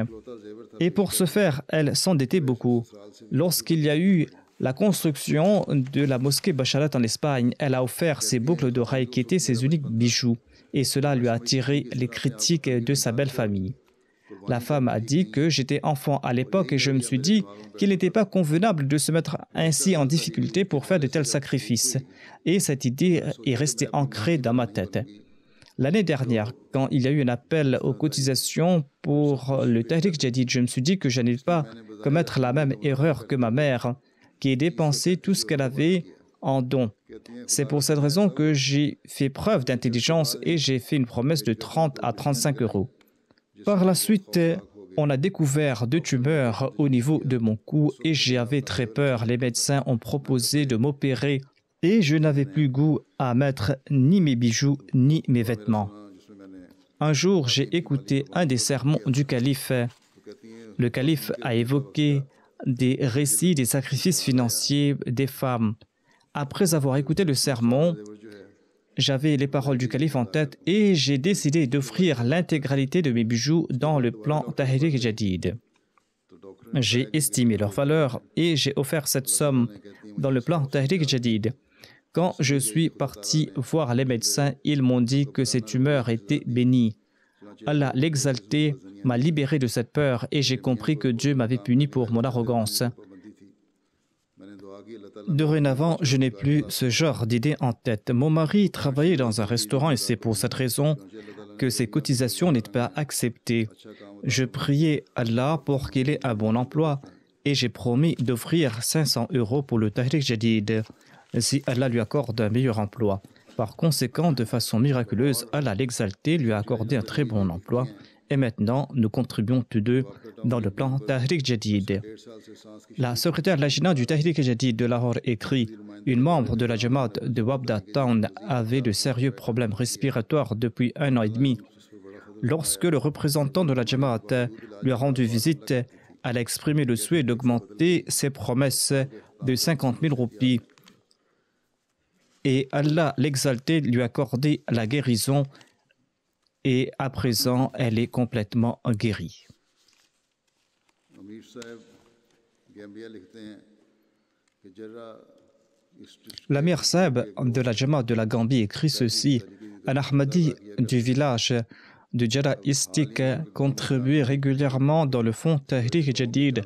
Et pour ce faire, elle s'endettait beaucoup. Lorsqu'il y a eu la construction de la mosquée Bacharat en Espagne, elle a offert ses boucles d'oreilles qui étaient ses uniques bijoux, et cela lui a attiré les critiques de sa belle famille. La femme a dit que j'étais enfant à l'époque et je me suis dit qu'il n'était pas convenable de se mettre ainsi en difficulté pour faire de tels sacrifices. Et cette idée est restée ancrée dans ma tête. L'année dernière, quand il y a eu un appel aux cotisations pour le Tahrik Jadid, je me suis dit que je n'allais pas commettre la même erreur que ma mère, qui a dépensé tout ce qu'elle avait en dons. C'est pour cette raison que j'ai fait preuve d'intelligence et j'ai fait une promesse de 30 à 35 euros. Par la suite, on a découvert 2 tumeurs au niveau de mon cou et j'avais très peur. Les médecins ont proposé de m'opérer et je n'avais plus goût à mettre ni mes bijoux ni mes vêtements. Un jour, j'ai écouté un des sermons du calife. Le calife a évoqué des récits des sacrifices financiers des femmes. Après avoir écouté le sermon, j'avais les paroles du calife en tête et j'ai décidé d'offrir l'intégralité de mes bijoux dans le plan Tahrik Jadid. J'ai estimé leur valeur et j'ai offert cette somme dans le plan Tahrik Jadid. Quand je suis parti voir les médecins, ils m'ont dit que ces tumeurs étaient bénies. Allah l'exalté m'a libéré de cette peur et j'ai compris que Dieu m'avait puni pour mon arrogance. Dorénavant, je n'ai plus ce genre d'idée en tête. Mon mari travaillait dans un restaurant et c'est pour cette raison que ses cotisations n'étaient pas acceptées. Je priais Allah pour qu'il ait un bon emploi et j'ai promis d'offrir 500 euros pour le Tahrik Jadid si Allah lui accorde un meilleur emploi. Par conséquent, de façon miraculeuse, Allah l'exalté lui a accordé un très bon emploi et maintenant nous contribuons tous deux dans le plan Tahrik Jadid. La secrétaire nationale du Tahrik Jadid de Lahore écrit « Une membre de la Jamaat de Wabda Town avait de sérieux problèmes respiratoires depuis 1 an et demi. Lorsque le représentant de la Jamaat lui a rendu visite, elle a exprimé le souhait d'augmenter ses promesses de 50 000 roupies. Et Allah l'exalté lui a accordé la guérison et à présent elle est complètement guérie. L'Amir Saeb de la Jamaat de la Gambie écrit ceci: un Ahmadi du village de Jarrah Istik contribuait régulièrement dans le fonds Tahrik Jadid.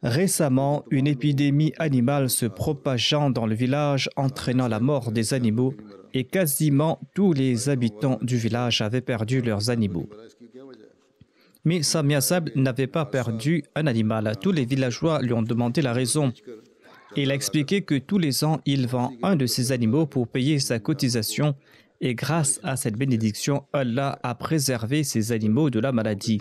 Récemment, une épidémie animale se propageant dans le village, entraînant la mort des animaux, et quasiment tous les habitants du village avaient perdu leurs animaux. Mais Samia Saeb n'avait pas perdu un animal. Tous les villageois lui ont demandé la raison. Il a expliqué que tous les ans, il vend un de ces animaux pour payer sa cotisation et grâce à cette bénédiction, Allah a préservé ces animaux de la maladie.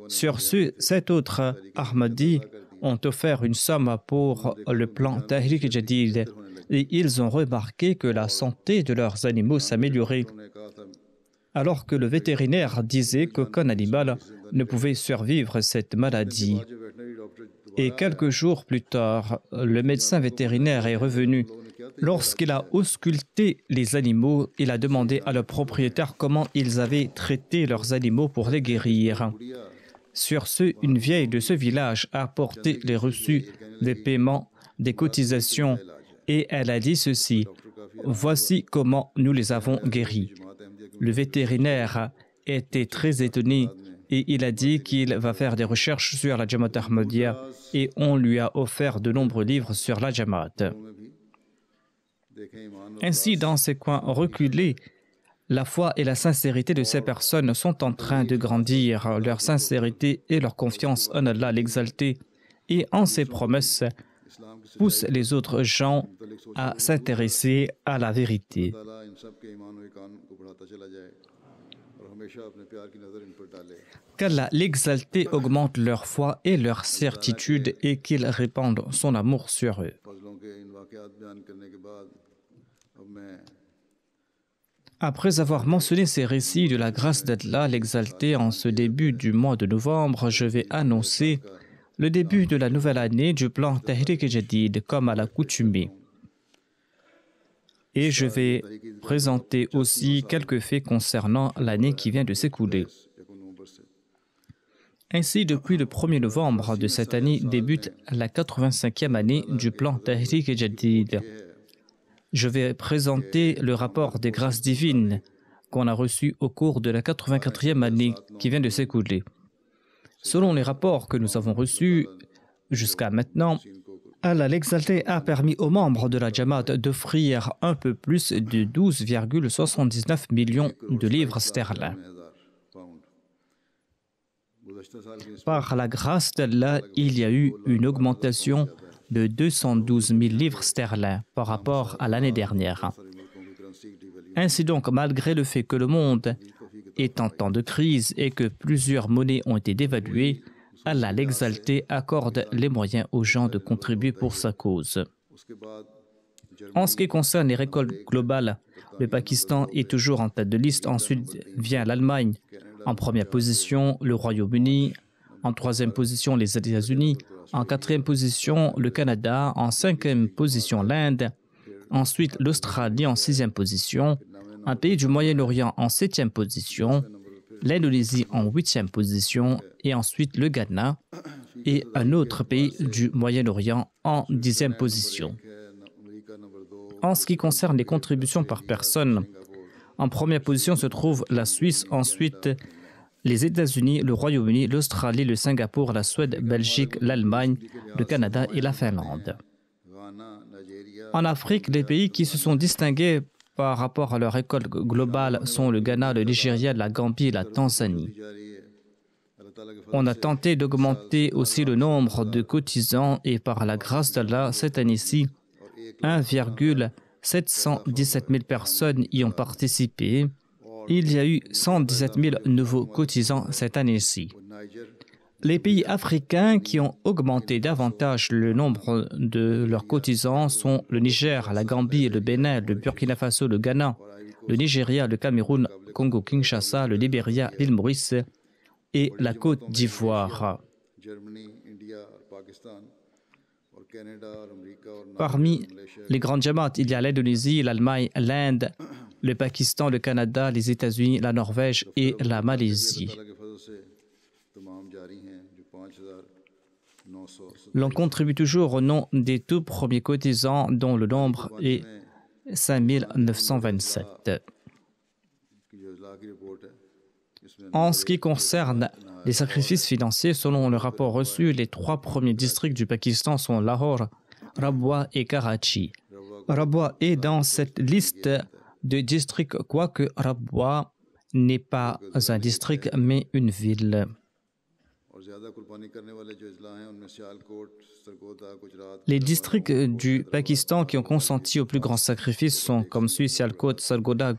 Sur ce, 7 autres Ahmadis ont offert une somme pour le plan Tahrik Jadid et ils ont remarqué que la santé de leurs animaux s'améliorait, alors que le vétérinaire disait qu'aucun animal ne pouvait survivre à cette maladie. Et quelques jours plus tard, le médecin vétérinaire est revenu. Lorsqu'il a ausculté les animaux, il a demandé à leurs propriétaires comment ils avaient traité leurs animaux pour les guérir. Sur ce, une vieille de ce village a apporté les reçus des paiements, des cotisations, et elle a dit ceci: « Voici comment nous les avons guéris. » Le vétérinaire était très étonné et il a dit qu'il va faire des recherches sur la Jamaat Ahmadiyya et on lui a offert de nombreux livres sur la Jamaat. Ainsi, dans ces coins reculés, la foi et la sincérité de ces personnes sont en train de grandir. Leur sincérité et leur confiance en Allah l'exalté et en ses promesses poussent les autres gens à s'intéresser à la vérité. Qu'Allah l'exalté augmente leur foi et leur certitude et qu'il répande son amour sur eux. Après avoir mentionné ces récits de la grâce d'Allah l'exalté en ce début du mois de novembre, je vais annoncer le début de la nouvelle année du plan Tahrik Jadid comme à l'accoutumée. Et je vais présenter aussi quelques faits concernant l'année qui vient de s'écouler. Ainsi, depuis le 1er novembre de cette année débute la 85e année du plan Tahrik Jadid. Je vais présenter le rapport des grâces divines qu'on a reçu au cours de la 84e année qui vient de s'écouler. Selon les rapports que nous avons reçus jusqu'à maintenant, Allah l'exalté a permis aux membres de la Jamaat d'offrir un peu plus de 12,79 millions de livres sterling. Par la grâce d'Allah, il y a eu une augmentation de 212 000 livres sterling par rapport à l'année dernière. Ainsi donc, malgré le fait que le monde est en temps de crise et que plusieurs monnaies ont été dévaluées, Allah l'exalté accorde les moyens aux gens de contribuer pour sa cause. En ce qui concerne les récoltes globales, le Pakistan est toujours en tête de liste. Ensuite vient l'Allemagne. En première position, le Royaume-Uni. En troisième position, les États-Unis. En quatrième position, le Canada. En cinquième position, l'Inde. Ensuite, l'Australie en sixième position. Un pays du Moyen-Orient en septième position. L'Indonésie en huitième position. Et ensuite, le Ghana. Et un autre pays du Moyen-Orient en dixième position. En ce qui concerne les contributions par personne, en première position se trouve la Suisse, ensuite les États-Unis, le Royaume-Uni, l'Australie, le Singapour, la Suède, Belgique, l'Allemagne, le Canada et la Finlande. En Afrique, les pays qui se sont distingués par rapport à leur récolte globale sont le Ghana, le Nigeria, la Gambie et la Tanzanie. On a tenté d'augmenter aussi le nombre de cotisants et par la grâce d'Allah, cette année-ci, 1,717 000 personnes y ont participé. Il y a eu 117 000 nouveaux cotisants cette année-ci. Les pays africains qui ont augmenté davantage le nombre de leurs cotisants sont le Niger, la Gambie, le Bénin, le Burkina Faso, le Ghana, le Nigeria, le Cameroun, Congo-Kinshasa, le Libéria, l'île Maurice et la Côte d'Ivoire. Parmi les grandes jamaats, il y a l'Indonésie, l'Allemagne, l'Inde, le Pakistan, le Canada, les États-Unis, la Norvège et la Malaisie. L'on contribue toujours au nom des tout premiers cotisants dont le nombre est 5 927. En ce qui concerne les sacrifices financiers, selon le rapport reçu, les trois premiers districts du Pakistan sont Lahore, Rabwa et Karachi. Rabwa est dans cette liste de districts, quoique Rabwa n'est pas un district mais une ville. Les districts du Pakistan qui ont consenti aux plus grands sacrifices sont comme suit: Sialkot, Sargodha,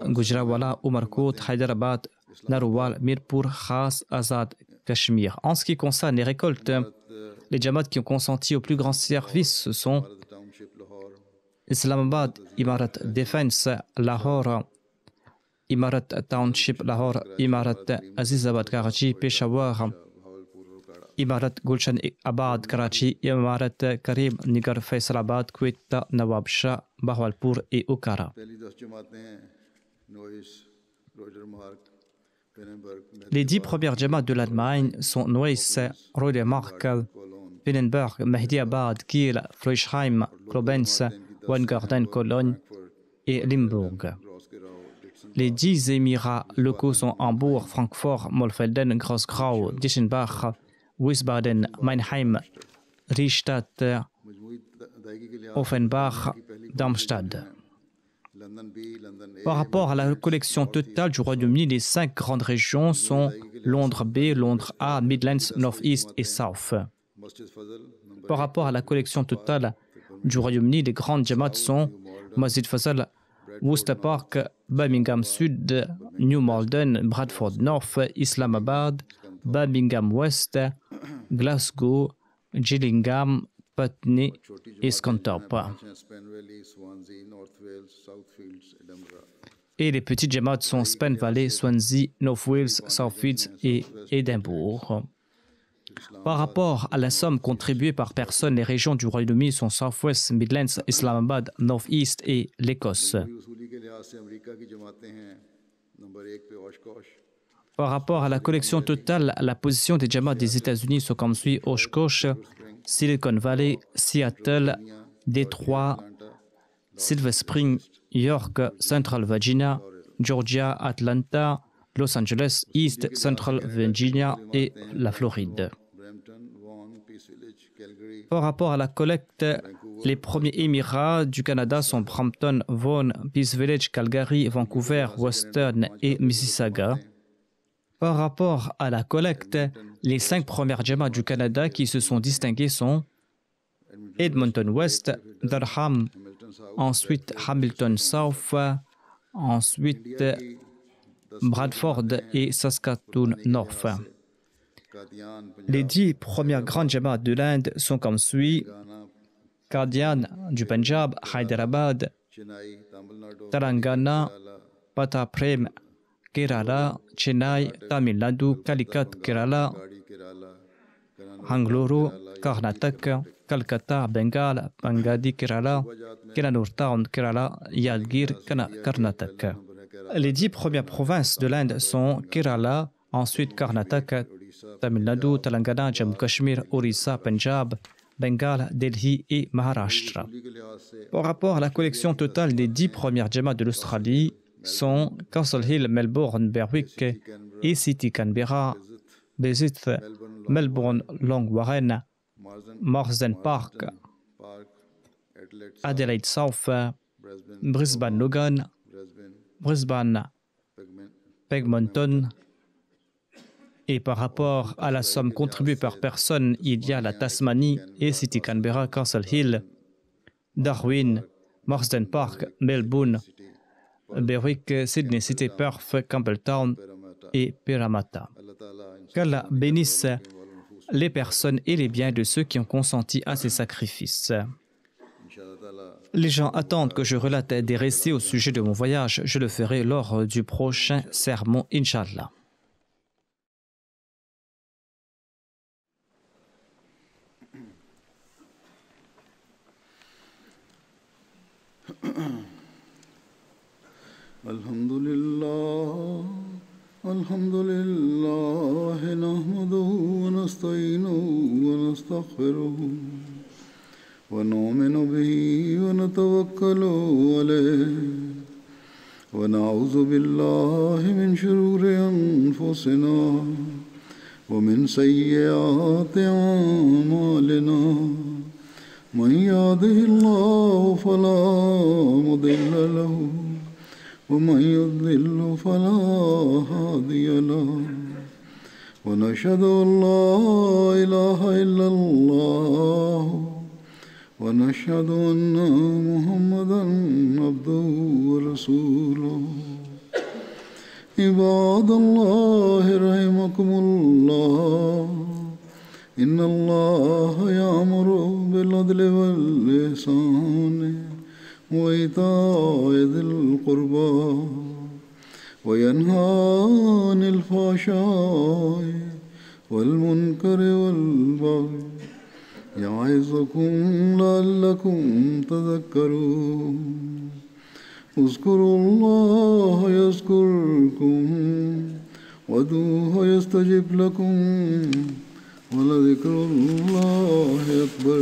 Gujranwala, Umarkot, Hyderabad, Narwal, Mirpur, Khas, Azad, Cachemire. En ce qui concerne les récoltes, les Jamaats qui ont consenti aux plus grands services sont Islamabad, Imarat Defense, Lahore, Imarat Township, Lahore, Imarat Azizabad, Karachi, Peshawar, Imarat Gulshan Abad, Karachi, Imarat Karim, Nigar, Faisalabad, Quetta, Nawab Shah, Bahawalpur et Okara. Les 10 premières Jamaats de l'Allemagne sont Neuss, Rodemark, Pinnenberg, Mehdiabad, Kiel, Frischheim, Koblenz, Weingarten, Cologne et Limburg. Les 10 émirats locaux sont Hambourg, Francfort, Molfelden, Grossgrau, Dischenbach, Wiesbaden, Mannheim, Riestadt, Offenbach, Darmstadt. Par rapport à la collection totale du Royaume-Uni, les 5 grandes régions sont Londres B, Londres A, Midlands, North East et South. Par rapport à la collection totale du Royaume-Uni, les grandes Jamaats sont Masjid Fazal, Worcester Park, Birmingham Sud, New Malden, Bradford North, Islamabad, Birmingham West, Glasgow, Gillingham, Putney et Scunthorpe. Et les petites Jamaats sont Spen Valley, Swansea, North Wales, Southfields et Édimbourg. Par rapport à la somme contribuée par personne, les régions du Royaume-Uni sont South West, Midlands, Islamabad, North East et l'Écosse. Par rapport à la collection totale, la position des Jamaats des États-Unis sont comme suit: Oshkosh, Silicon Valley, Seattle, Détroit, Silver Spring, York, Central Virginia, Georgia, Atlanta, Los Angeles, East Central Virginia et la Floride. Par rapport à la collecte, les premiers émirats du Canada sont Brampton, Vaughan, Peace Village, Calgary, Vancouver, Western et Mississauga. Par rapport à la collecte, les 5 premières Jamaats du Canada qui se sont distingués sont Edmonton West, Durham, ensuite Hamilton South, ensuite Bradford et Saskatoon North. Les 10 premières grandes Jamaats de l'Inde sont comme suit: Qadian du Punjab, Hyderabad, Telangana, Pataprem, Kerala, Chennai, Tamil Nadu, Calicut, Kerala, Bangalore, Karnataka, Calcutta, Bengal, Bangadi, Kerala, Killanur Town, Kerala, Yadgir, Karnataka. Les 10 premières provinces de l'Inde sont Kerala, ensuite Karnataka, Tamil Nadu, Telangana, Jammu Kashmir, Orissa, Punjab, Bengale, Delhi et Maharashtra. Par rapport à la collection totale des 10 premières Jamaats de l'Australie sont Castle Hill, Melbourne, Berwick, E-City, Canberra, Bézith, Melbourne, Long Warren, Marsden Park, Adelaide South, Brisbane Logan, Brisbane Pegmonton. Et par rapport à la somme contribuée par personne, il y a la Tasmanie, E-City, Canberra, Castle Hill, Darwin, Marsden Park, Melbourne, Berwick, Sydney City, Perth, Campbelltown et Parramatta. Qu'Allah bénisse les personnes et les biens de ceux qui ont consenti à ces sacrifices. Les gens attendent que je relate des récits au sujet de mon voyage. Je le ferai lors du prochain sermon, Inch'Allah. Alhamdulillah, alhamdulillah, nahmaduhu wa nasta'inuhu wa nastaghfiruhu wa nu'minu bihi wa natawakkalu alayhi wa na'udhu billahi min shururi anfusina wa min sayyiati a'malina. من يهده الله فلا مضل له ومن يضلل فلا هادي له ونشهد أن لا إله إلا الله ونشهد أن محمدا عبده ورسوله عباد الله رحمكم الله إن الله يأمر بالعدل والإحسان وإيتاء ذي القربى وينهى عن الفحشاء والمنكر والبغي يعظكم لعلكم تذكرون اذكروا الله يذكركم وادعوه يستجب لكم ولذكر الله أكبر